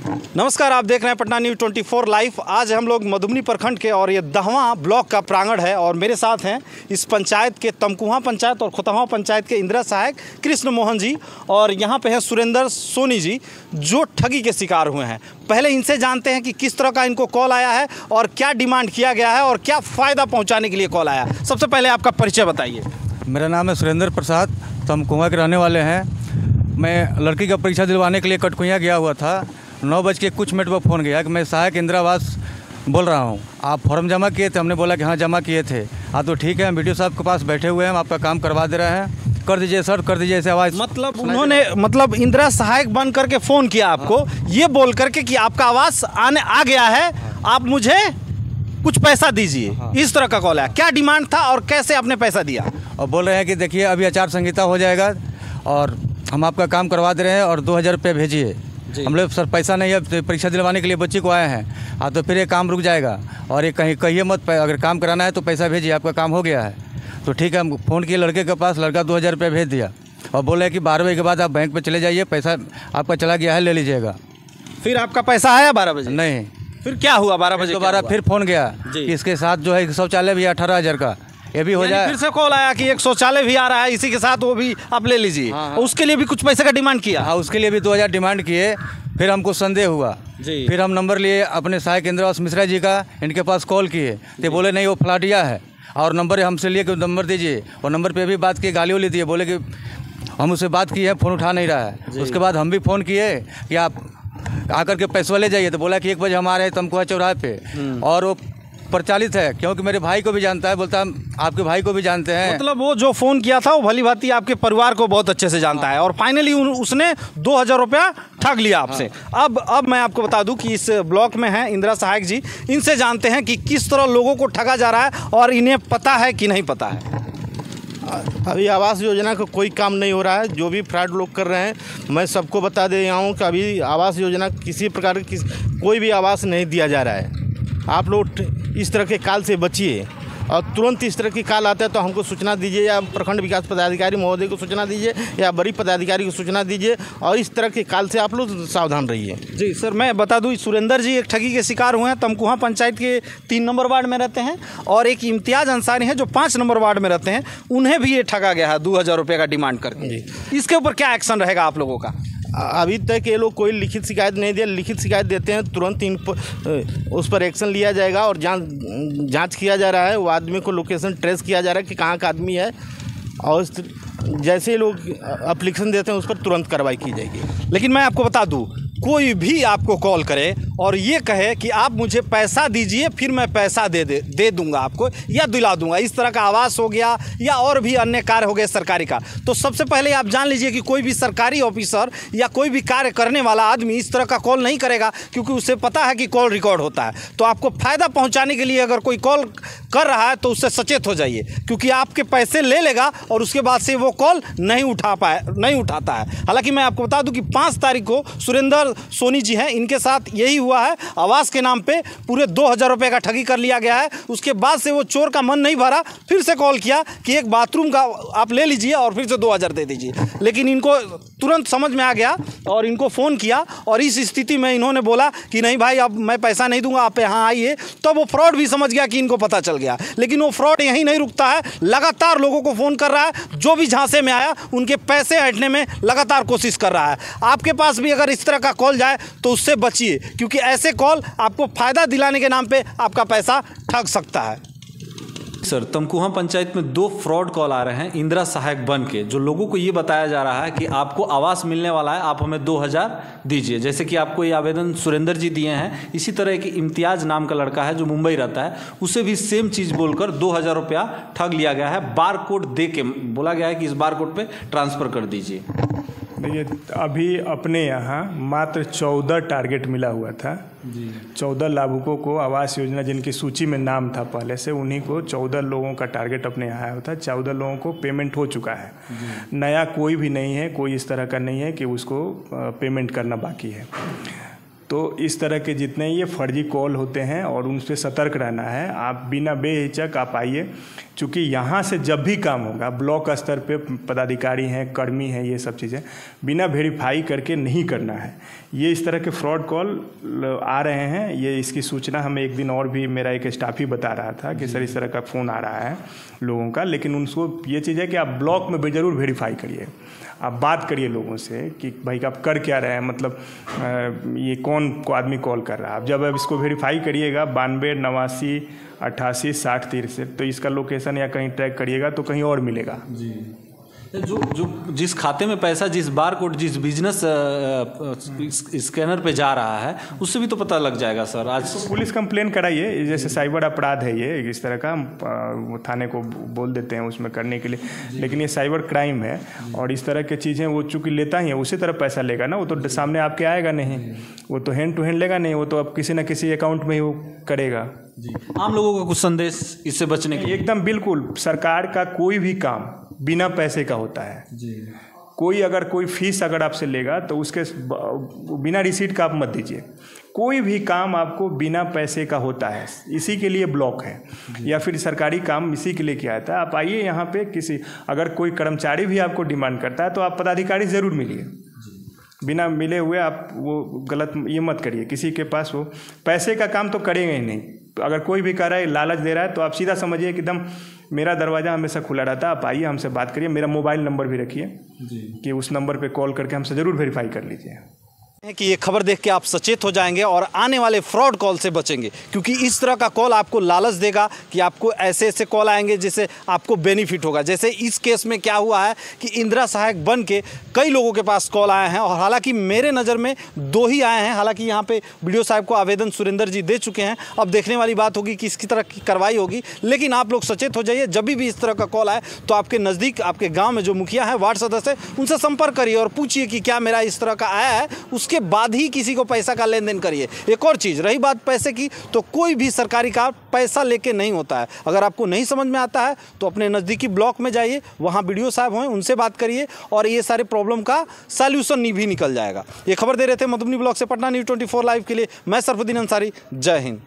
नमस्कार, आप देख रहे हैं पटना न्यूज़ 24 लाइव। आज हम लोग मधुबनी प्रखंड के और ये 10वां ब्लॉक का प्रांगण है और मेरे साथ हैं इस पंचायत के तमकुहा पंचायत और खोतहवा पंचायत के इंदिरा सहायक कृष्ण मोहन जी और यहाँ पे है सुरेंद्र सोनी जी जो ठगी के शिकार हुए हैं। पहले इनसे जानते हैं कि किस तरह का इनको कॉल आया है और क्या डिमांड किया गया है और क्या फ़ायदा पहुँचाने के लिए कॉल आया। सबसे पहले आपका परिचय बताइए। मेरा नाम है सुरेंद्र प्रसाद, तमकुहा के रहने वाले हैं। मैं लड़की का परीक्षा दिलवाने के लिए कटकुइया गया हुआ था। 9 बज के कुछ मिनट पर फ़ोन गया कि मैं सहायक इंदिरा आवास बोल रहा हूँ, आप फॉर्म जमा किए थे? हमने बोला कि हाँ जमा किए थे। हाँ तो ठीक है, हम वीडियो साहब के पास बैठे हुए हैं, हम आपका काम करवा दे रहे हैं, कर दीजिए सर, कर दीजिए। ऐसे आवाज़ मतलब उन्होंने इंदिरा सहायक बन करके फ़ोन किया आपको, ये बोल करके कि आपका आवास आ गया है, आप मुझे कुछ पैसा दीजिए। इस तरह का कॉल है। क्या डिमांड था और कैसे आपने पैसा दिया? और बोल रहे हैं कि देखिए अभी आचार संहिता हो जाएगा और हम आपका काम करवा दे रहे हैं और 2000 रुपये भेजिए। हम लोग सर पैसा नहीं है, परीक्षा दिलवाने के लिए बच्ची को आए हैं। हाँ तो फिर ये काम रुक जाएगा और ये कहीं कहिए मत, अगर काम कराना है तो पैसा भेजिए, आपका काम हो गया है। तो ठीक है, हम फ़ोन किए लड़के के पास, लड़का 2000 रुपये भेज दिया और बोले कि 12 बजे के बाद आप बैंक पे चले जाइए, पैसा आपका चला गया है, ले लीजिएगा। फिर आपका पैसा आया 12 बजे? नहीं। फिर क्या हुआ 12 बजे? दोबारा फिर फ़ोन गया कि इसके साथ जो है शौचालय भी 18,000 का, ये भी हो जाए। फिर से कॉल आया कि एक शौचालय भी आ रहा है, इसी के साथ वो भी आप ले लीजिए। हाँ। उसके लिए भी कुछ पैसे का डिमांड किया? हाँ, उसके लिए भी 2000 डिमांड किए। फिर हमको संदेह हुआ जी। फिर हम नंबर लिए अपने सहायक इंदिरा आवास मिश्रा जी का, इनके पास कॉल किए तो बोले नहीं वो फ्लाटिया है और नंबर हमसे लिए कि नंबर दीजिए, और नंबर पे भी बात की, गाली वाली दी, बोले कि हम उससे बात किए हैं, फ़ोन उठा नहीं रहा है। उसके बाद हम भी फ़ोन किए कि आप आकर के पैसा ले जाइए, तो बोला कि 1 बजे हम आ रहे हैं तमकुहा चौराहे पे, और वो प्रचालित है क्योंकि मेरे भाई को भी जानता है, बोलता है आपके भाई को भी जानते हैं। मतलब वो जो फ़ोन किया था वो भली भांति आपके परिवार को बहुत अच्छे से जानता है और फाइनली उसने 2000 रुपया ठग लिया आपसे। अब मैं आपको बता दूं कि इस ब्लॉक में हैं इंदिरा सहायक जी, इनसे जानते हैं कि किस तरह लोगों को ठगा जा रहा है और इन्हें पता है कि नहीं पता है। अभी आवास योजना का कोई काम नहीं हो रहा है, जो भी फ्रॉड लोग कर रहे हैं। मैं सबको बता दे रहा हूँ कि अभी आवास योजना किसी प्रकार की कोई भी आवास नहीं दिया जा रहा है। आप लोग इस तरह के काल से बचिए और तुरंत इस तरह की काल आता है तो हमको सूचना दीजिए, या प्रखंड विकास पदाधिकारी महोदय को सूचना दीजिए या बड़ी पदाधिकारी को सूचना दीजिए, और इस तरह के काल से आप लोग सावधान रहिए। जी सर, मैं बता दूं सुरेंद्र जी एक ठगी के शिकार हुए हैं। तमकुहा पंचायत के 3 नंबर वार्ड में रहते हैं और एक इम्तियाज़ अंसारी हैं जो 5 नंबर वार्ड में रहते हैं, उन्हें भी ये ठगा गया है 2000 रुपये का डिमांड करके। इसके ऊपर क्या एक्शन रहेगा आप लोगों का? अभी तक ये लोग कोई लिखित शिकायत नहीं दिया। लिखित शिकायत देते हैं तुरंत उस पर एक्शन लिया जाएगा और जांच किया जा रहा है। वो आदमी को लोकेशन ट्रेस किया जा रहा है कि कहाँ का आदमी है, और जैसे लोग एप्लीकेशन देते हैं उस पर तुरंत कार्रवाई की जाएगी। लेकिन मैं आपको बता दूं, कोई भी आपको कॉल करे और ये कहे कि आप मुझे पैसा दीजिए फिर मैं पैसा दे दूंगा आपको या दिला दूंगा, इस तरह का आवास हो गया या और भी अन्य कार्य हो गए सरकारी का, तो सबसे पहले आप जान लीजिए कि कोई भी सरकारी ऑफिसर या कोई भी कार्य करने वाला आदमी इस तरह का कॉल नहीं करेगा, क्योंकि उसे पता है कि कॉल रिकॉर्ड होता है। तो आपको फ़ायदा पहुँचाने के लिए अगर कोई कॉल कर रहा है तो उससे सचेत हो जाइए, क्योंकि आपके पैसे ले लेगा और उसके बाद से वो कॉल नहीं उठाता है। हालांकि मैं आपको बता दूं कि 5 तारीख को सुरेंद्र सोनी जी हैं, इनके साथ यही हुआ है। आवास के नाम पे पूरे 2000 रुपये का ठगी कर लिया गया है। उसके बाद से वो चोर का मन नहीं भरा, फिर से कॉल किया कि एक बाथरूम का आप ले लीजिए और फिर से 2000 दे दीजिए। लेकिन इनको तुरंत समझ में आ गया और इनको फ़ोन किया, और इस स्थिति में इन्होंने बोला कि नहीं भाई अब मैं पैसा नहीं दूंगा, आप यहाँ आइए। तब वो फ्रॉड भी समझ गया कि इनको पता चल गया। लेकिन वो फ्रॉड यहीं नहीं रुकता है, लगातार लोगों को फ़ोन कर रहा है, जो भी झांसे में आया उनके पैसे हटने में लगातार कोशिश कर रहा है। आपके पास भी अगर इस तरह का कॉल जाए तो उससे बचिए, क्योंकि ऐसे कॉल आपको फ़ायदा दिलाने के नाम पे आपका पैसा ठग सकता है। सर, तमकुहा पंचायत में 2 फ्रॉड कॉल आ रहे हैं इंदिरा सहायक बन के, जो लोगों को ये बताया जा रहा है कि आपको आवास मिलने वाला है, आप हमें 2000 दीजिए। जैसे कि आपको ये आवेदन सुरेंद्र जी दिए हैं, इसी तरह एक इम्तियाज़ नाम का लड़का है जो मुंबई रहता है, उसे भी सेम चीज़ बोलकर 2000 रुपया ठग लिया गया है। बार कोड दे के बोला गया है कि इस बार कोड पर ट्रांसफ़र कर दीजिए। देखिए, अभी अपने यहाँ मात्र 14 टारगेट मिला हुआ था जी। 14 लाभुकों को आवास योजना जिनकी सूची में नाम था पहले से, उन्हीं को 14 लोगों का टारगेट अपने यहाँ आया था। 14 लोगों को पेमेंट हो चुका है। नया कोई भी नहीं है, कोई इस तरह का नहीं है कि उसको पेमेंट करना बाकी है। तो इस तरह के जितने ये फर्जी कॉल होते हैं और उनसे सतर्क रहना है। आप बिना बेहिचक आप आइए, चूँकि यहाँ से जब भी काम होगा ब्लॉक स्तर पे पदाधिकारी हैं, कर्मी हैं, ये सब चीज़ें बिना वेरीफाई करके नहीं करना है। ये इस तरह के फ्रॉड कॉल आ रहे हैं, ये इसकी सूचना हमें एक दिन और भी मेरा एक स्टाफ ही बता रहा था कि सर इस तरह का फ़ोन आ रहा है लोगों का। लेकिन उनको ये चीज़ है कि आप ब्लॉक में ज़रूर वेरीफाई करिए, आप बात करिए लोगों से कि भाई आप कर क्या रहे हैं, मतलब ये कौन को आदमी कॉल कर रहा है। आप जब अब इसको वेरीफाई करिएगा 92 89 88 60 63, तो इसका लोकेशन या कहीं ट्रैक करिएगा तो कहीं और मिलेगा। जी, जो जिस खाते में पैसा, जिस बार कोड, जिस बिजनेस स्कैनर पे जा रहा है, उससे भी तो पता लग जाएगा सर। आज तो पुलिस कंप्लेन कराइए, जैसे साइबर अपराध है ये, इस तरह का हम थाने को बोल देते हैं उसमें करने के लिए, लेकिन ये साइबर क्राइम है और इस तरह की चीज़ें वो चूँकि लेता ही है उसी तरह पैसा लेगा ना, वो तो सामने आपके आएगा नहीं, वो तो हैंड टू हैंड लेगा नहीं, वो तो अब किसी न किसी अकाउंट में ही वो करेगा। जी, आम लोगों का कुछ संदेश इससे बचने के? एकदम बिल्कुल, सरकार का कोई भी काम बिना पैसे का होता है जी। कोई फीस अगर आपसे लेगा तो उसके बिना रिसीट का आप मत दीजिए। कोई भी काम आपको बिना पैसे का होता है, इसी के लिए ब्लॉक है, या फिर सरकारी काम इसी के लिए किया जाता है। आप आइए यहाँ पे, किसी अगर कोई कर्मचारी भी आपको डिमांड करता है तो आप पदाधिकारी ज़रूर मिलिए, बिना मिले हुए आप वो गलत ये मत करिए। किसी के पास वो पैसे का काम तो करेंगे ही नहीं। तो अगर कोई भी कर रहा है, लालच दे रहा है, तो आप सीधा समझिए कि एकदम मेरा दरवाज़ा हमेशा खुला रहता है, आप आइए हमसे बात करिए। मेरा मोबाइल नंबर भी रखिए कि उस नंबर पे कॉल करके हमसे ज़रूर वेरीफाई कर लीजिए। कि ये खबर देख के आप सचेत हो जाएंगे और आने वाले फ्रॉड कॉल से बचेंगे, क्योंकि इस तरह का कॉल आपको लालच देगा कि आपको ऐसे ऐसे कॉल आएंगे जिससे आपको बेनिफिट होगा। जैसे इस केस में क्या हुआ है कि इंदिरा सहायक बन के कई लोगों के पास कॉल आए हैं और हालांकि मेरे नज़र में 2 ही आए हैं। हालांकि यहाँ पे वीडियो साहब को आवेदन सुरेंद्र जी दे चुके हैं, अब देखने वाली बात होगी कि इसकी तरह की कार्रवाई होगी। लेकिन आप लोग सचेत हो जाइए, जब भी इस तरह का कॉल आए तो आपके नज़दीक, आपके गाँव में जो मुखिया है, वार्ड सदस्य, उनसे संपर्क करिए और पूछिए कि क्या मेरा इस तरह का आया है, उसके बाद ही किसी को पैसा का लेन देन करिए। एक और चीज़, रही बात पैसे की, तो कोई भी सरकारी काम पैसा लेके नहीं होता है। अगर आपको नहीं समझ में आता है तो अपने नज़दीकी ब्लॉक में जाइए, वहाँ BDO साहब हैं, उनसे बात करिए और ये सारे प्रॉब्लम का सॉल्यूशन भी निकल जाएगा। ये खबर दे रहे थे मधुबनी ब्लॉक से पटना न्यूज़ 24 लाइव के लिए मैं सरफुद्दीन अंसारी। जय हिंद।